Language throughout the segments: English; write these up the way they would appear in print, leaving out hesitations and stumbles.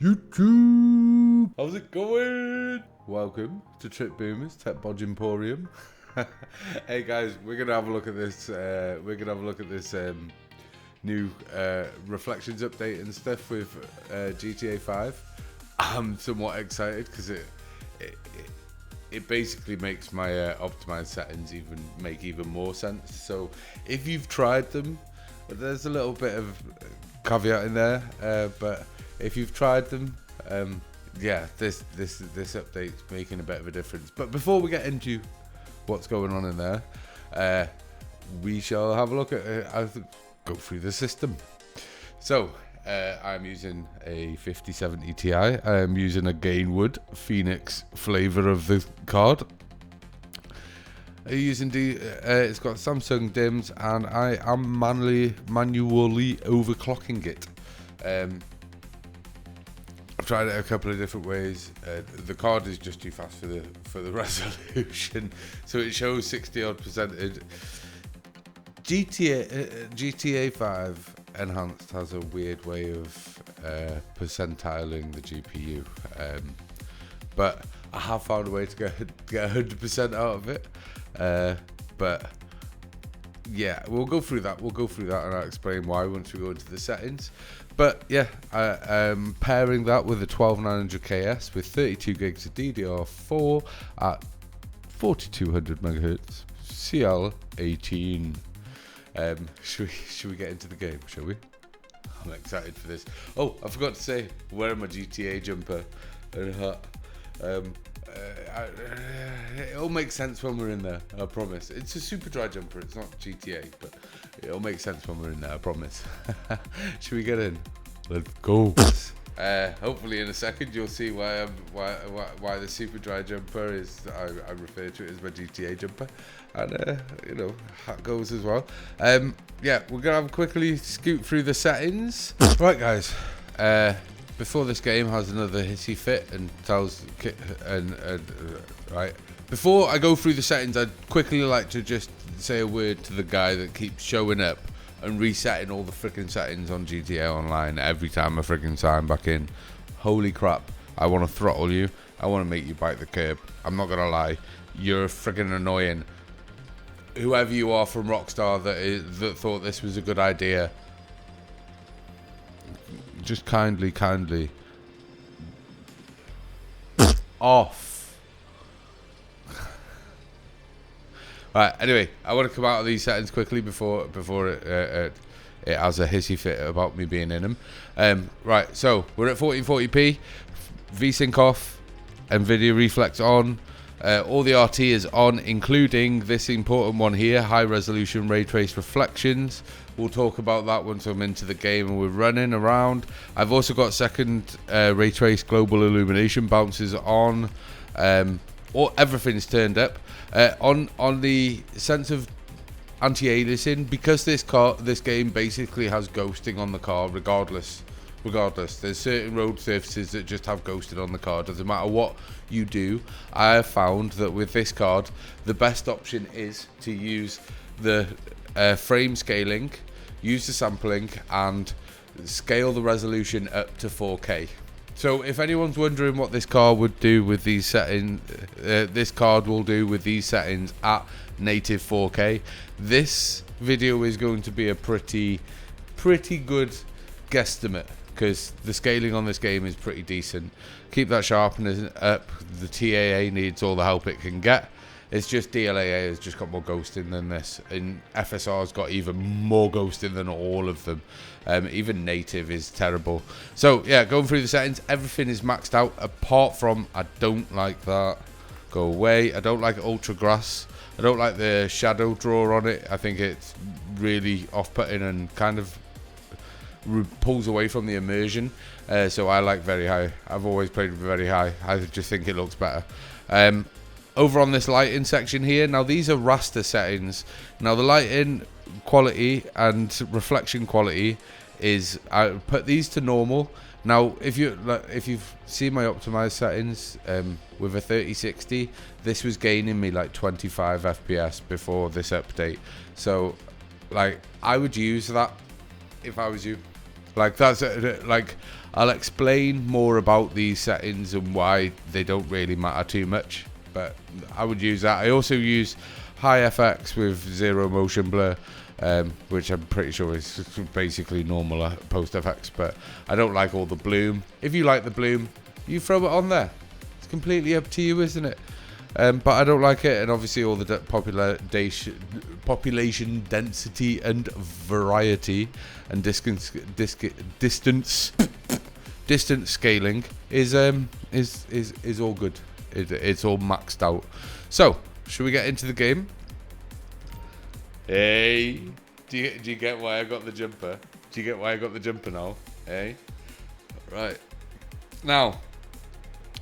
YouTube! How's it going? Welcome to Trip Boomers Tech-Bodge Emporium. Hey guys, we're gonna have a look at this. New reflections update and stuff with GTA5. I'm somewhat excited because it basically makes my optimized settings make even more sense. So if you've tried them, there's a little bit of caveat in there, but if you've tried them, yeah, this update's making a bit of a difference. But before we get into what's going on in there, we shall have a look at go through the system. So I'm using a 5070 Ti. I am using a Gainwood Phoenix flavor of the card. Using it's got Samsung DIMMs, and I am manually overclocking it. I've tried it a couple of different ways. The card is just too fast for the resolution, so it shows 60 odd percentage. GTA5 Enhanced has a weird way of percentiling the GPU, but I have found a way to get 100% out of it. But yeah, we'll go through that and I'll explain why once we go into the settings. But yeah, I'm pairing that with a 12900KS with 32 gigs of DDR4 at 4200 megahertz CL18. Should we get into the game, shall we? I'm excited for this. Oh, I forgot to say, wearing my GTA jumper and hat. It'll make sense when we're in there, I promise. It's a super dry jumper, it's not GTA, but it'll make sense when we're in there, I promise. Should we get in? Let's go. Hopefully in a second you'll see why the super dry jumper is, I refer to it as my GTA jumper, and you know, hat goes as well. Yeah, we're gonna have quickly scoot through the settings. Right guys, before this game has another hissy fit and tells right, before I go through the settings, I'd quickly like to just say a word to the guy that keeps showing up and resetting all the freaking settings on GTA Online every time I freaking sign back in. Holy crap, I want to throttle you. I want to make you bite the curb. I'm not gonna lie, you're freaking annoying. Whoever you are from Rockstar that thought this was a good idea, just kindly off. Right, anyway, I want to come out of these settings quickly before it has a hissy fit about me being in them. Right, so we're at 1440p, VSync off, NVIDIA Reflex on, all the RT is on, including this important one here, high resolution ray trace reflections. We'll talk about that once I'm into the game and we're running around. I've also got second ray trace global illumination bounces on. Everything's turned up. On the sense of anti-aliasing, because this game basically has ghosting on the car regardless. There's certain road surfaces that just have ghosting on the car. Doesn't matter what you do. I have found that with this card, the best option is to use the frame scaling, use the sampling, and scale the resolution up to 4K. So if anyone's wondering what this card would do with these settings, this card will do with these settings at native 4K. This video is going to be a pretty good guesstimate, because the scaling on this game is pretty decent. Keep that sharpness up. The TAA needs all the help it can get. It's just DLAA has just got more ghosting than this, and FSR's got even more ghosting than all of them. Even native is terrible. So yeah, going through the settings, everything is maxed out apart from, I don't like that. Go away. I don't like ultra grass. I don't like the shadow draw on it. I think it's really off-putting and kind of pulls away from the immersion. So I like very high. I've always played with very high. I just think it looks better. Over on this lighting section here, now these are raster settings. Now the lighting quality and reflection quality is, I put these to normal. Now if you've seen my optimized settings with a 3060, this was gaining me like 25 FPS before this update. So like, I would use that if I was you. Like that's like I'll explain more about these settings and why they don't really matter too much, but I would use that. I also use high FX with zero motion blur, which I'm pretty sure is basically normal post FX, but I don't like all the bloom. If you like the bloom, you throw it on there. It's completely up to you, isn't it? But I don't like it, and obviously all the population density and variety and distance scaling is all good. It's all maxed out. So should we get into the game? Hey, do you get why I got the jumper? Do you get why I got the jumper now? Hey, right now,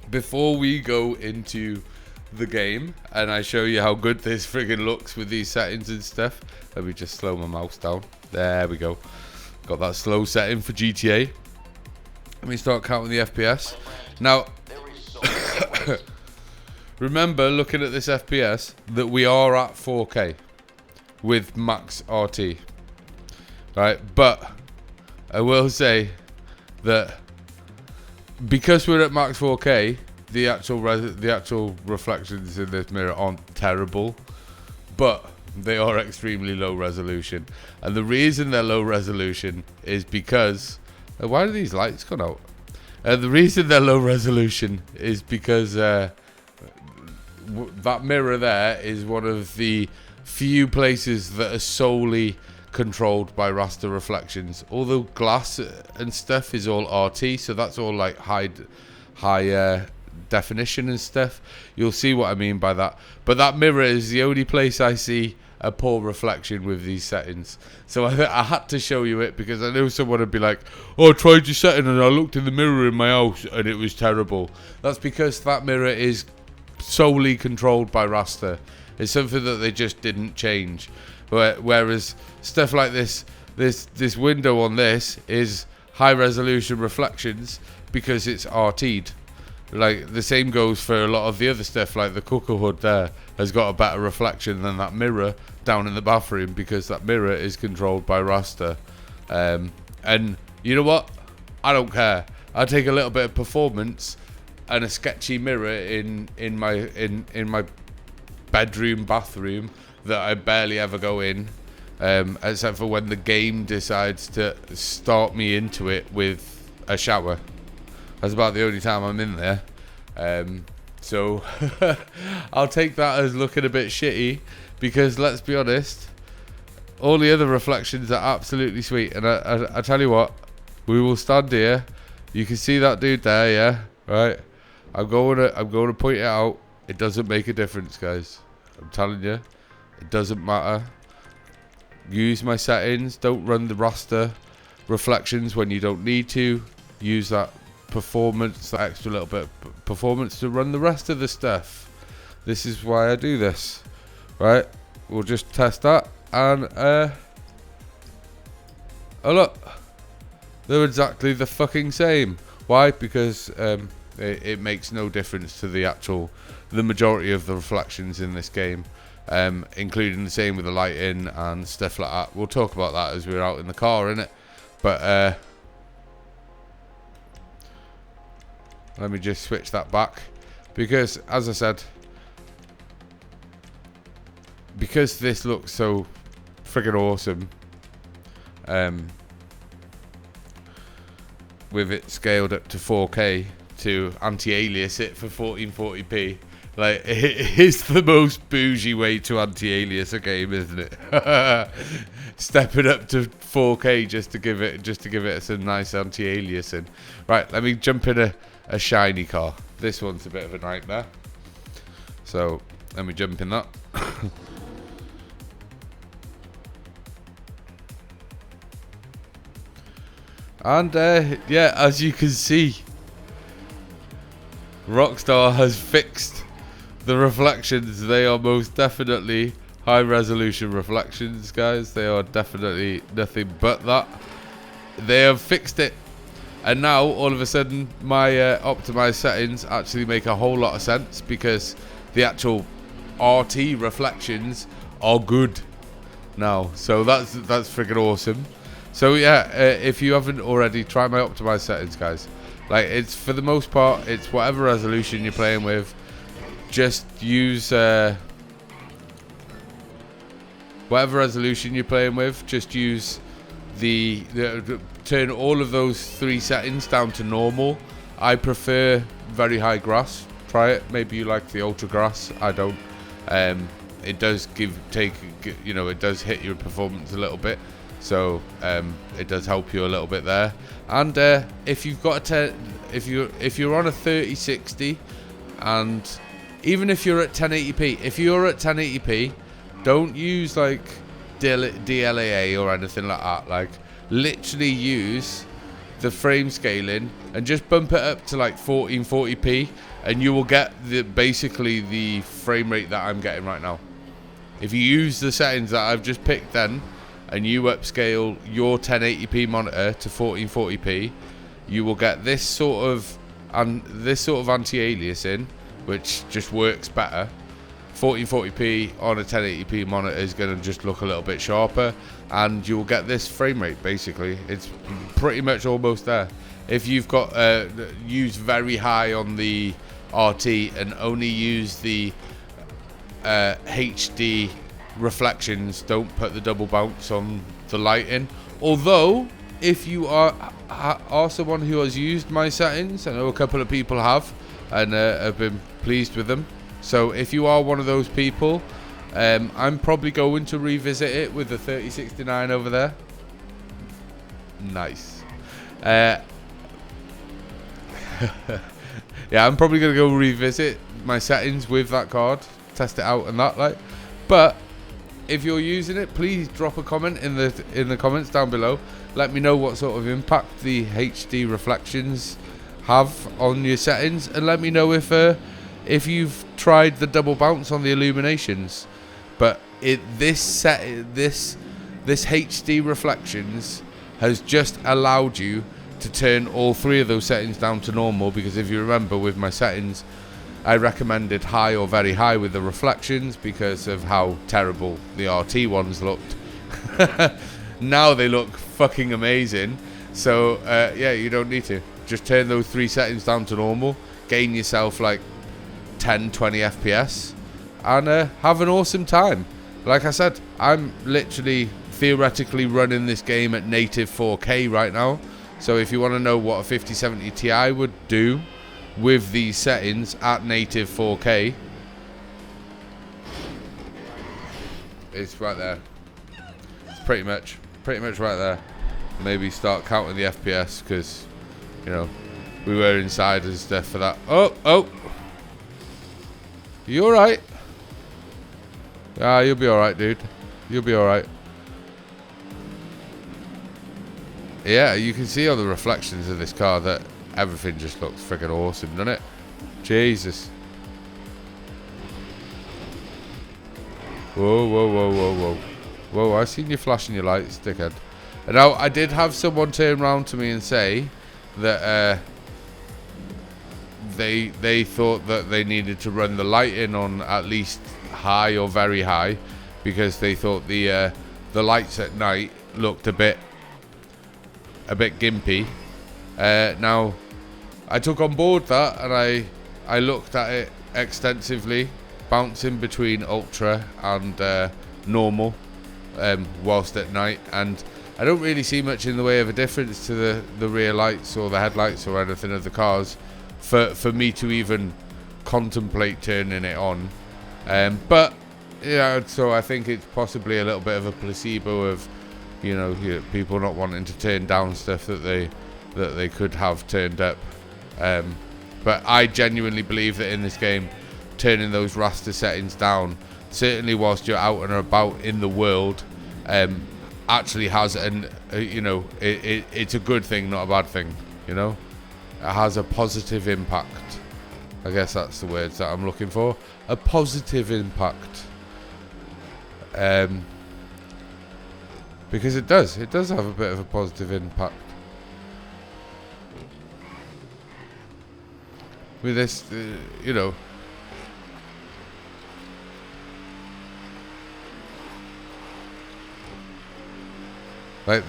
before we go into the game and I show you how good this friggin' looks with these settings and stuff, let me just slow my mouse down. There we go. Got that slow setting for GTA. Let me start counting the FPS. Now, remember, looking at this FPS, that we are at 4K with max RT, right? But I will say that because we're at max 4K, the actual reflections in this mirror aren't terrible, but they are extremely low resolution. And the reason they're low resolution is because why do these lights come out? The reason they're low resolution is because that mirror there is one of the few places that are solely controlled by raster reflections. Although glass and stuff is all RT, so that's all like high definition and stuff. You'll see what I mean by that. But that mirror is the only place I see a poor reflection with these settings. So I had to show you it because I know someone would be like, oh, I tried your setting and I looked in the mirror in my house and it was terrible. That's because that mirror is solely controlled by raster. It's something that they just didn't change. Whereas stuff like this window on this is high resolution reflections because it's RT'd. Like the same goes for a lot of the other stuff, like the cooker hood there has got a better reflection than that mirror down in the bathroom because that mirror is controlled by raster. And you know what? I don't care. I take a little bit of performance and a sketchy mirror in my bedroom, bathroom that I barely ever go in, except for when the game decides to start me into it with a shower. That's about the only time I'm in there. So I'll take that as looking a bit shitty because let's be honest, all the other reflections are absolutely sweet. And I tell you what, we will stand here. You can see that dude there, yeah? Right? I'm going to point it out. It doesn't make a difference, guys. I'm telling you, it doesn't matter. Use my settings. Don't run the raster reflections when you don't need to. Use that performance, that extra little bit of performance to run the rest of the stuff. This is why I do this. Right? We'll just test that. And, oh look. They're exactly the fucking same. Why? Because it makes no difference to the majority of the reflections in this game, including the same with the lighting and stuff like that. We'll talk about that as we're out in the car, innit? But let me just switch that back because, as I said, because this looks so friggin' awesome, with it scaled up to 4K to anti-alias it for 1440p. Like, it is the most bougie way to anti-alias a game, isn't it? Stepping up to 4K just to give it some nice anti-aliasing. Right, let me jump in a shiny car. This one's a bit of a nightmare. So let me jump in that. And yeah, as you can see, Rockstar has fixed the reflections. They are most definitely high resolution reflections, guys. They are definitely nothing but that. They have fixed it. And now, all of a sudden, my optimized settings actually make a whole lot of sense because the actual RT reflections are good now. So that's freaking awesome. So yeah, if you haven't already, try my optimized settings, guys. Like, it's, for the most part, it's whatever resolution you're playing with. Just use whatever resolution you're playing with. Just use the turn all of those 3 settings down to normal. I prefer very high grass. Try it. Maybe you like the ultra grass. I don't. It does it does hit your performance a little bit. So it does help you a little bit there. And if you've got if you're on a 3060, and even if you're at 1080p, if you're at 1080p, don't use like DLAA or anything like that. Like, literally use the frame scaling and just bump it up to like 1440p, and you will get basically the frame rate that I'm getting right now. If you use the settings that I've just picked then, and you upscale your 1080p monitor to 1440p, you will get this sort of anti-aliasing, which just works better. 1440p on a 1080p monitor is going to just look a little bit sharper, and you'll get this frame rate. Basically, it's pretty much almost there. If you've got use very high on the RT and only use the HD reflections, don't put the double bounce on the lighting. Although, if you are someone who has used my settings, I know a couple of people have, and have been pleased with them. So if you are one of those people, I'm probably going to revisit it with the 3069 over there. Nice. Yeah, I'm probably going to go revisit my settings with that card, test it out and that, like. But if you're using it, please drop a comment in the comments down below. Let me know what sort of impact the HD reflections have on your settings, and let me know if you've tried the double bounce on the illuminations. But this HD reflections has just allowed you to turn all 3 of those settings down to normal, because if you remember, with my settings, I recommended high or very high with the reflections because of how terrible the RT ones looked. Now they look fucking amazing. So yeah, you don't need to. Just turn those 3 settings down to normal, gain yourself like 10-20 FPS, and have an awesome time. Like I said, I'm literally theoretically running this game at native 4K right now. So if you want to know what a 5070 Ti would do with these settings at native 4K, it's right there. It's pretty much right there. Maybe start counting the FPS, because you know we were inside and stuff for that. Oh, you alright? Ah, you'll be alright, dude. You'll be alright. Yeah, you can see all the reflections of this car, that everything just looks freaking awesome, doesn't it? Jesus. Whoa. Whoa, I seen you flashing your lights, dickhead. And now, I did have someone turn around to me and say that they thought that they needed to run the lighting on at least high or very high, because they thought the lights at night looked a bit gimpy. Now, I took on board that, and I looked at it extensively, bouncing between ultra and normal whilst at night, and I don't really see much in the way of a difference to the rear lights or the headlights or anything of the cars for me to even contemplate turning it on. But yeah, so I think it's possibly a little bit of a placebo of people not wanting to turn down stuff that they could have turned up. But I genuinely believe that in this game, turning those raster settings down, certainly whilst you're out and about in the world, actually has it's a good thing, not a bad thing. It has a positive impact. I guess that's the words that I'm looking for. A positive impact. Because it does have a bit of a positive impact. With this, like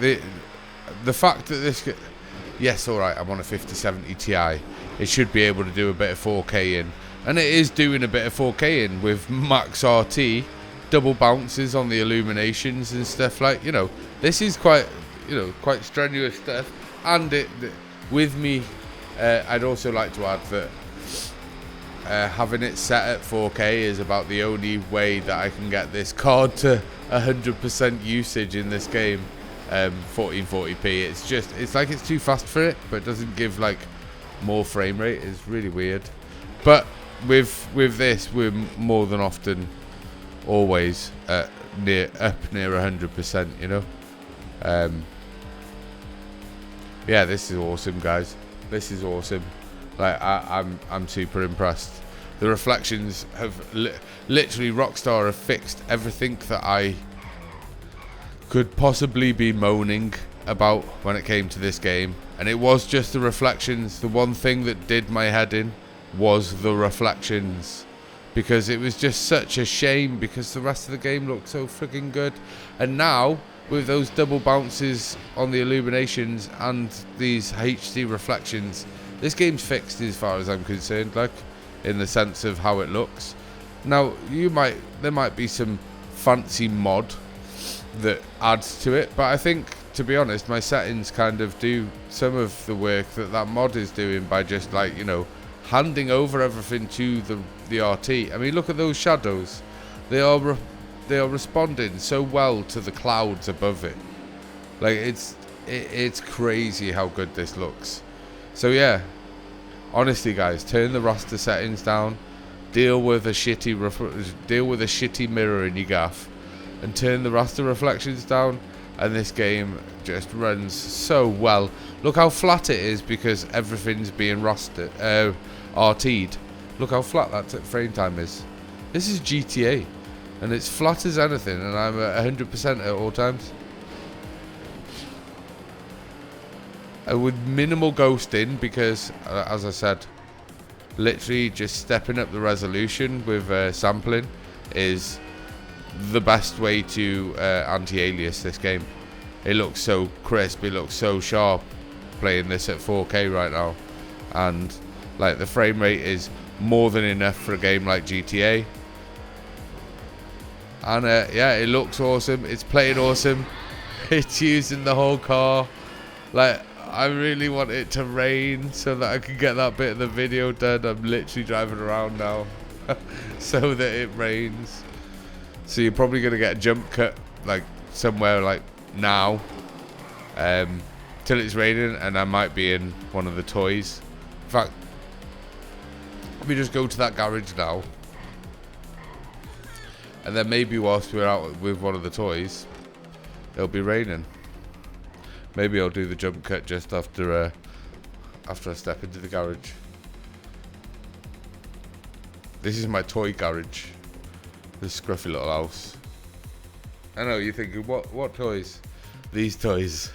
the fact that this, yes, all right, I'm on a 5070 Ti. It should be able to do a bit of 4K in, and it is doing a bit of 4K in with max RT, double bounces on the illuminations and stuff. Like, you know, this is quite, you know, quite strenuous stuff. And with me, I'd also like to add that having it set at 4K is about the only way that I can get this card to 100% usage in this game. 1440p. It's like it's too fast for it, but it doesn't give like more frame rate. It's really weird. But with this, we're more than often always near 100%. You know. Yeah, this is awesome, guys. This is awesome. Like I'm super impressed. The reflections have literally Rockstar have fixed everything that I could possibly be moaning about when it came to this game, and it was just the reflections. The one thing that did my head in was the reflections, because it was just such a shame, because the rest of the game looked so freaking good. And now with those double bounces on the illuminations and these HD reflections, this game's fixed as far as I'm concerned, like in the sense of how it looks. Now there might be some fancy mod that adds to it, but I think, to be honest, my settings kind of do some of the work that mod is doing by just, like, you know, handing over everything to the RT. I mean, look at those shadows. They are responding so well to the clouds above it. Like, it's crazy how good this looks. So yeah, honestly, guys, turn the raster settings down, deal with a shitty mirror in your gaff, and turn the raster reflections down, and this game just runs so well. Look how flat it is, because everything's being RT'd. Look how flat that frame time is. This is GTA, and it's flat as anything, and I'm at 100% at all times. With minimal ghosting, because, as I said, literally just stepping up the resolution with sampling is the best way to anti-alias this game. It looks so crisp, it looks so sharp playing this at 4K right now, and like the frame rate is more than enough for a game like GTA. And yeah, it looks awesome, it's playing awesome, it's using the whole car. Like, I really want it to rain so that I can get that bit of the video done. I'm literally driving around now so that it rains. So you're probably going to get a jump cut like somewhere like now till it's raining, and I might be in one of the toys. In fact, let me just go to that garage now, and then maybe whilst we're out with one of the toys, it'll be raining. Maybe I'll do the jump cut just after I step into the garage. This is my toy garage. This scruffy little house. I know, you're thinking, what toys? These toys.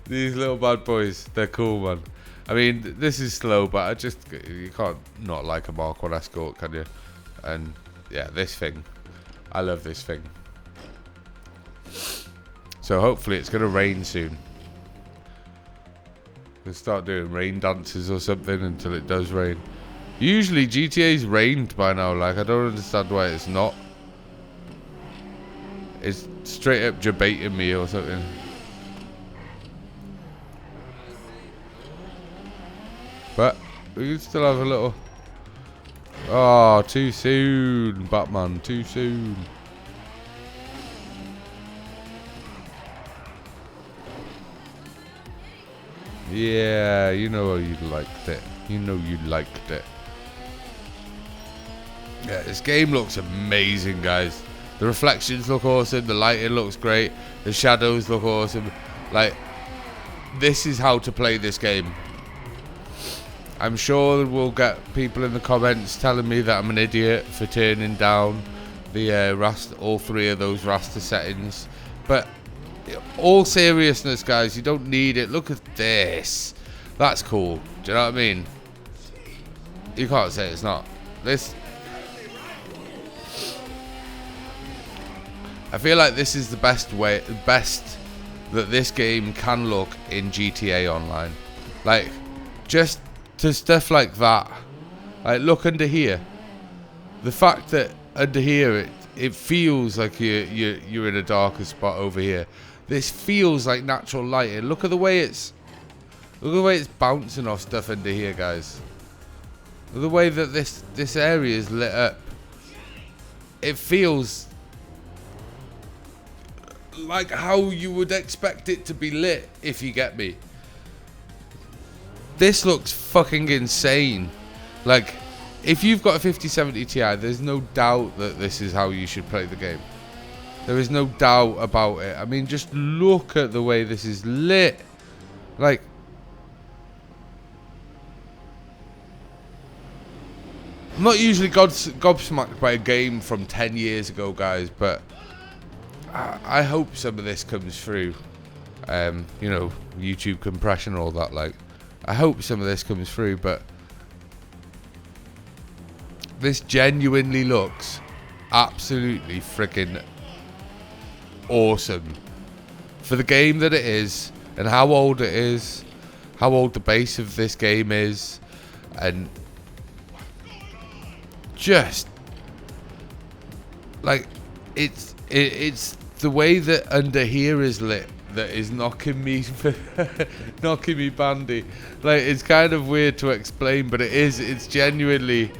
These little bad boys. They're cool, man. I mean, this is slow, but you can't not like a Mark 1 Escort, can you? And yeah, this thing. I love this thing. So hopefully it's going to rain soon. We'll start doing rain dances or something until it does rain. Usually GTA's rained by now, like, I don't understand why it's not. It's straight up debating me or something. But we can still have a little... Oh, too soon, Batman, too soon. Yeah, you know you liked it. You know you liked it. Yeah, this game looks amazing, guys. The reflections look awesome. The lighting looks great. The shadows look awesome. Like, this is how to play this game. I'm sure we'll get people in the comments telling me that I'm an idiot for turning down the all three of those raster settings. But all seriousness, guys, you don't need it. Look at this. That's cool. Do you know what I mean? You can't say it's not. This... I feel like this is the best that this game can look in GTA Online. Like, just to stuff like that. Like, look under here. The fact that under here it feels like you're in a darker spot over here. This feels like natural lighting. Look at the way it's bouncing off stuff under here, guys. The way that this area is lit up. It feels like how you would expect it to be lit, if you get me. This looks fucking insane. Like, if you've got a 5070 Ti, there's no doubt that this is how you should play the game. There is no doubt about it. I mean, just look at the way this is lit. Like, I'm not usually gobsmacked by a game from 10 years ago, guys, but I hope some of this comes through. You know, YouTube compression, all that. Like, I hope some of this comes through, but this genuinely looks absolutely freaking awesome for the game that it is, and how old it is, how old the base of this game is, and just like it's the way that under here is lit that is knocking me bandy. Like, it's kind of weird to explain, but it's genuinely,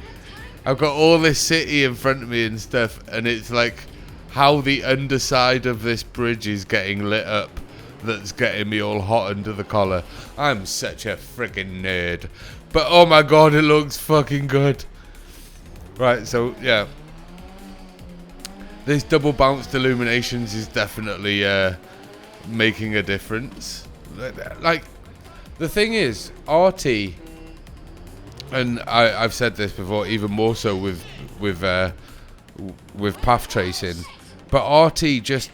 I've got all this city in front of me and stuff, and it's like how the underside of this bridge is getting lit up that's getting me all hot under the collar. I'm such a freaking nerd, but oh my god, it looks fucking good. Right, so yeah, this double bounced illuminations is definitely making a difference. Like, the thing is, RT, and I've said this before, even more so with path tracing, but RT just,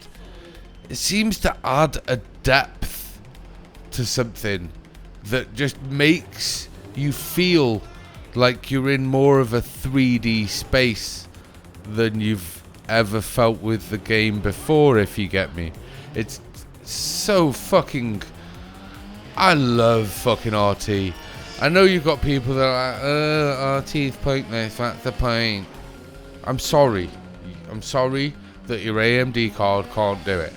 it seems to add a depth to something that just makes you feel like you're in more of a 3D space than you've ever felt with the game before, if you get me. It's so fucking, I love fucking RT. I know you've got people that are like, RT's pointless, that's the point. I'm sorry that your AMD card can't do it,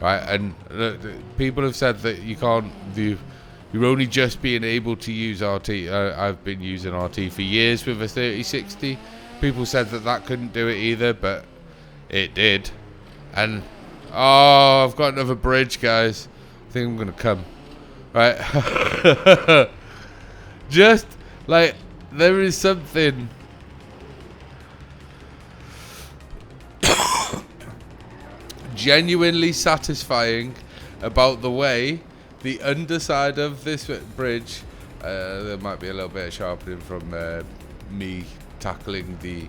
right? And people have said that you can't do, you're only just being able to use RT. I've been using RT for years with a 3060. People said that couldn't do it either, but it did. And oh, I've got another bridge, guys. I think I'm gonna come. Right. Just like, there is something genuinely satisfying about the way the underside of this bridge, there might be a little bit of sharpening from me tackling the,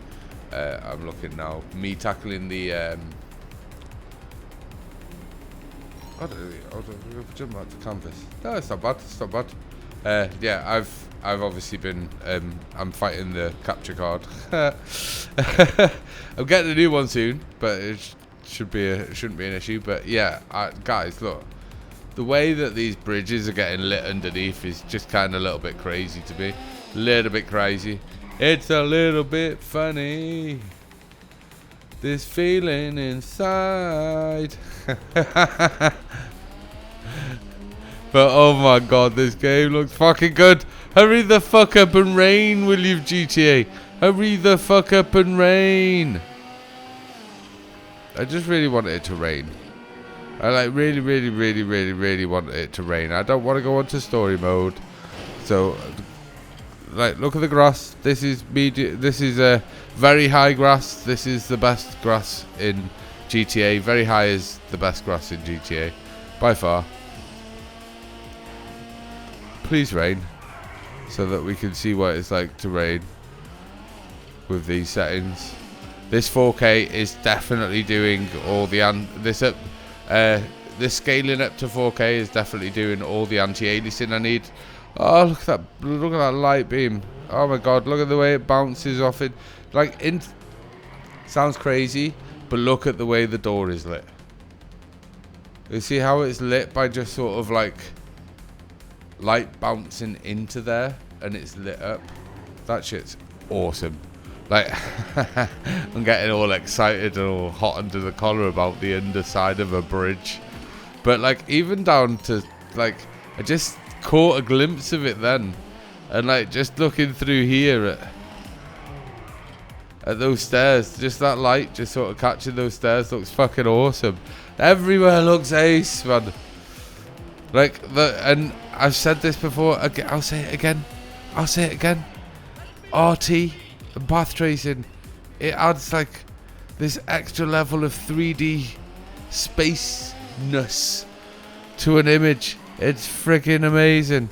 I'm looking now, me tackling the, I don't jump out the canvas. No, it's not bad, it's not bad. Yeah, I've obviously been, I'm fighting the capture card. I'm getting a new one soon, but it shouldn't be an issue. But yeah, guys, look, the way that these bridges are getting lit underneath is just kind of a little bit crazy to me. A little bit crazy. It's a little bit funny, this feeling inside. But oh my god, this game looks fucking good. Hurry the fuck up and rain, will you, GTA? Hurry the fuck up and rain. I just really wanted it to rain. I like really wanted it to rain. I don't want to go onto story mode. So, like, look at the grass. This is this is a very high grass. This is the best grass in GTA. Very high is the best grass in GTA, by far. Please rain, so that we can see what it's like to rain with these settings. This 4K is definitely doing all the this scaling up to 4K is definitely doing all the anti-aliasing I need. Oh, look at that light beam. Oh my god, look at the way it bounces off it. Like, sounds crazy, but look at the way the door is lit. You see how it's lit by just sort of like light bouncing into there and it's lit up? That shit's awesome. Like, I'm getting all excited and all hot under the collar about the underside of a bridge. But like, even down to like, I just caught a glimpse of it then. And like, just looking through here at those stairs, just that light just sort of catching those stairs looks fucking awesome. Everywhere looks ace, man. Like, and I've said this before, I'll say it again. I'll say it again. RT and path tracing, it adds like this extra level of 3D spaceness to an image. It's freaking amazing.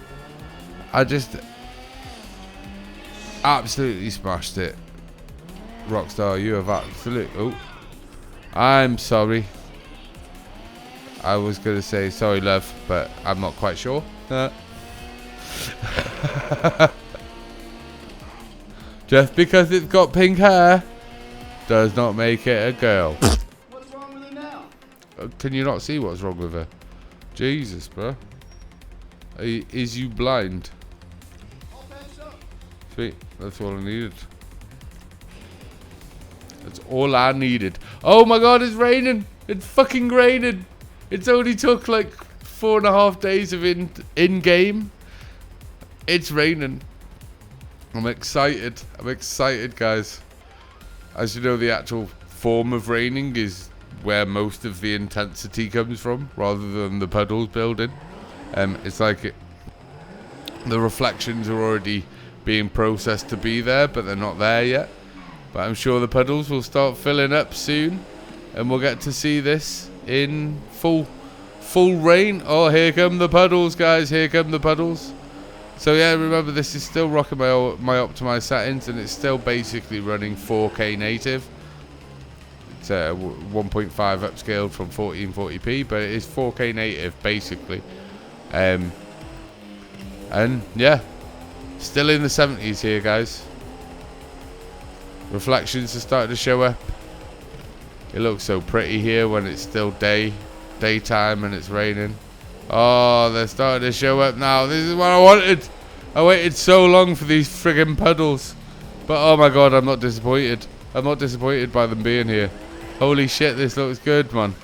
I just absolutely smashed it. Rockstar, you have absolutely... Oh, I'm sorry. I was going to say sorry, love, but I'm not quite sure. Just because it's got pink hair does not make it a girl. What's wrong with it now? Can you not see what's wrong with her? Jesus, bro. Is you blind? All patched up. Sweet, that's all I needed. That's all I needed. Oh my god, it's raining. It's fucking raining. It's only took like 4.5 days of in-game. It's raining. I'm excited. I'm excited, guys. As you know, the actual form of raining is where most of the intensity comes from, rather than the puddles building. It's like the reflections are already being processed to be there, but they're not there yet. But I'm sure the puddles will start filling up soon, and we'll get to see this in full rain. Oh, here come the puddles, guys. Here come the puddles. So yeah, remember, this is still rocking my optimized settings, and it's still basically running 4K native. It's 1.5 upscaled from 1440p, but it is 4K native basically. And yeah, still in the 70s here, guys. Reflections are starting to show up. It looks so pretty here when it's still daytime and it's raining. Oh, they're starting to show up now. This is what I wanted. I waited so long for these friggin' puddles. But oh my god, I'm not disappointed. I'm not disappointed by them being here. Holy shit, this looks good, man.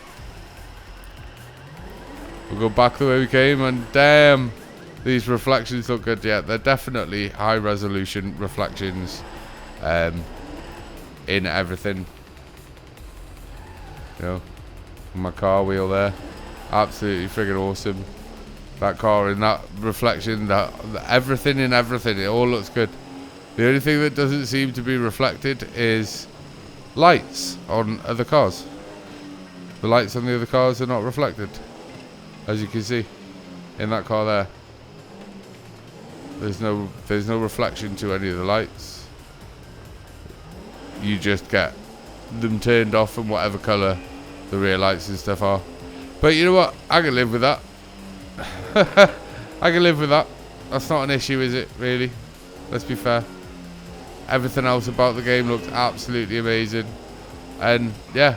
We'll go back the way we came, and damn, these reflections look good. Yeah, they're definitely high resolution reflections in everything. You know, my car wheel there. Absolutely friggin' awesome. That car in that reflection, that everything in everything, it all looks good. The only thing that doesn't seem to be reflected is lights on other cars. The lights on the other cars are not reflected, as you can see in that car there. There's no reflection to any of the lights. You just get them turned off from whatever colour the rear lights and stuff are. But you know what? I can live with that. I can live with that. That's not an issue, is it, really? Let's be fair. Everything else about the game looks absolutely amazing. And yeah,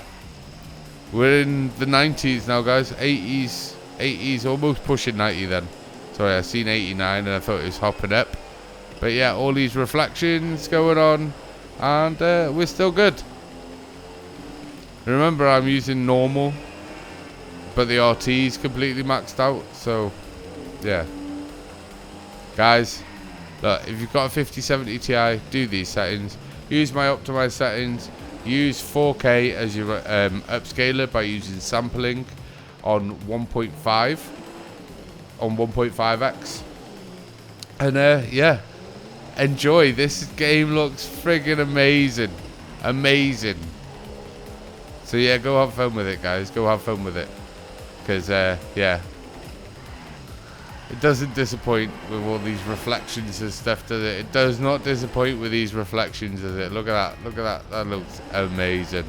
we're in the 90s now, guys. 80s, almost pushing 90 then. Sorry, I seen 89 and I thought it was hopping up. But yeah, all these reflections going on, and we're still good. Remember, I'm using normal, but the RT is completely maxed out. So yeah, guys, look, if you've got a 5070 Ti, do these settings. Use my optimized settings. Use 4K as your upscaler by using sampling on 1.5 on 1.5x, and yeah, enjoy. This game looks friggin' amazing. So yeah, go have fun with it, guys. Go have fun with it, because yeah, it doesn't disappoint with all these reflections and stuff, does it? It does not disappoint with these reflections, does it? Look at that. Look at that. That looks amazing.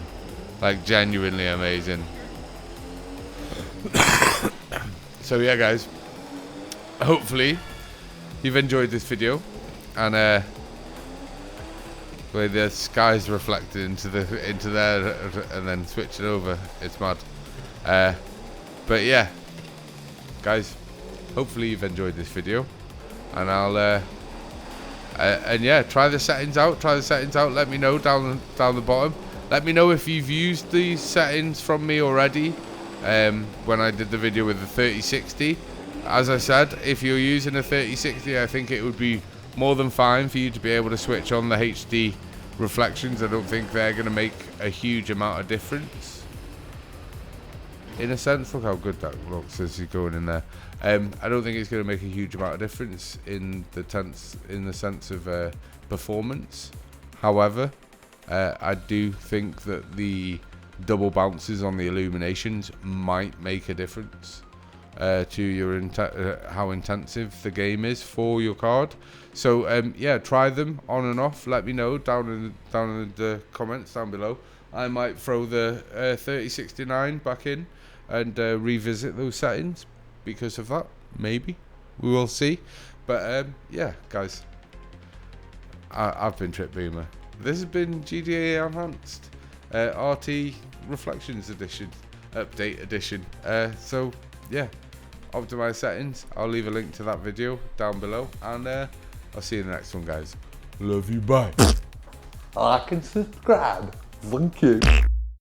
Like, genuinely amazing. So yeah, guys, hopefully you've enjoyed this video, and where the sky's reflected into there and then switch it over. It's mad. But yeah, guys, hopefully you've enjoyed this video, and I'll and yeah, try the settings out. Let me know down the bottom. Let me know if you've used these settings from me already when I did the video with the 3060. As I said, if you're using a 3060, I think it would be more than fine for you to be able to switch on the HD reflections. I don't think they're going to make a huge amount of difference. In a sense, look how good that looks as you're going in there. I don't think it's going to make a huge amount of difference in the sense of performance. However, I do think that the double bounces on the illuminations might make a difference to your how intensive the game is for your card. So yeah, try them on and off. Let me know down in the comments down below. I might throw the 3069 back in and revisit those settings because of that. Maybe we will see. But yeah, guys, I've been Trip Boomer. This has been GTA Enhanced RT Reflections Edition, Update Edition. So yeah, optimize settings. I'll leave a link to that video down below, and I'll see you in the next one, guys. Love you, bye. Like and subscribe. Thank you.